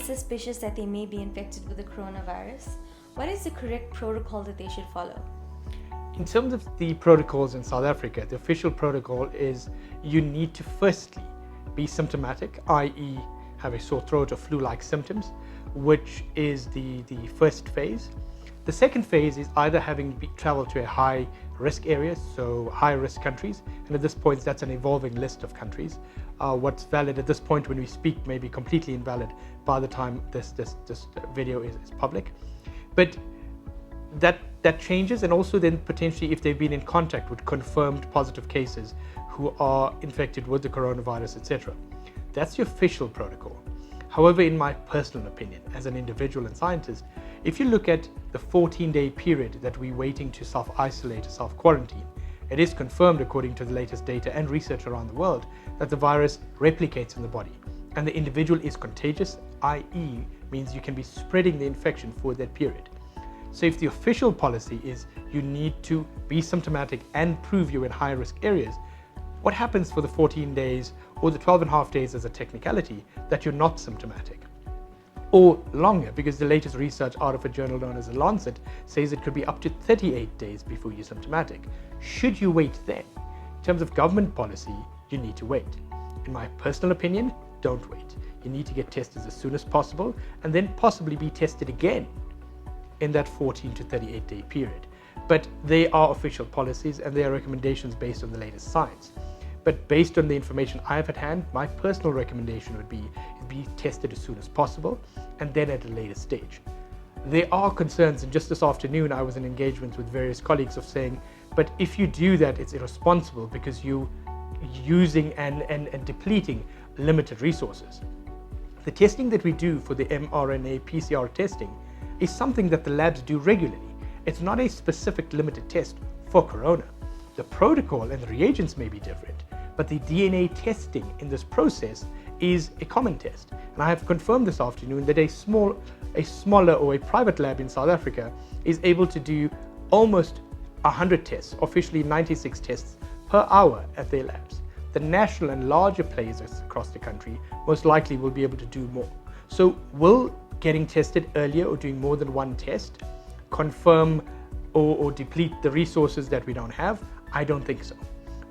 suspicious that they may be infected with the coronavirus, what is the correct protocol that they should follow? In terms of the protocols in South Africa, the official protocol is you need to firstly be symptomatic, i.e. have a sore throat or flu-like symptoms, which is the first phase. The second phase is either having traveled to a high risk area, so high risk countries, and at this point that's an evolving list of countries. What's valid at this point when we speak may be completely invalid by the time this video is public. But that changes, and also then potentially if they've been in contact with confirmed positive cases who are infected with the coronavirus, etc. That's the official protocol. However, in my personal opinion, as an individual and scientist, if you look at the 14-day period that we're waiting to self-isolate or self-quarantine, it is confirmed according to the latest data and research around the world that the virus replicates in the body and the individual is contagious, i.e. means you can be spreading the infection for that period. So if the official policy is you need to be symptomatic and prove you're in high-risk areas, what happens for the 14 days or the 12.5 days as a technicality that you're not symptomatic? Or longer, because the latest research out of a journal known as The Lancet says it could be up to 38 days before you're symptomatic. Should you wait then? In terms of government policy, you need to wait. In my personal opinion, don't wait. You need to get tested as soon as possible and then possibly be tested again in that 14 to 38 day period. But they are official policies and they are recommendations based on the latest science. But based on the information I have at hand, my personal recommendation would be tested as soon as possible and then at a later stage. There are concerns, and just this afternoon I was in engagements with various colleagues of saying, but if you do that, it's irresponsible because you're using and depleting limited resources. The testing that we do for the mRNA PCR testing is something that the labs do regularly. It's not a specific limited test for corona. The protocol and the reagents may be different, but the DNA testing in this process is a common test. And I have confirmed this afternoon that a smaller or a private lab in South Africa is able to do almost 100 tests, officially 96 tests per hour at their labs. The national and larger players across the country most likely will be able to do more. So will getting tested earlier or doing more than one test confirm or deplete the resources that we don't have? I don't think so.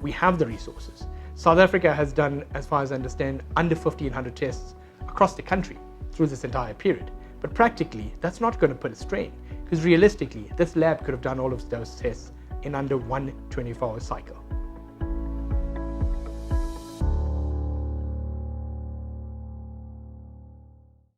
We have the resources. South Africa has done, as far as I understand, under 1,500 tests across the country through this entire period. But practically, that's not going to put a strain, because realistically, this lab could have done all of those tests in under one 24-hour cycle.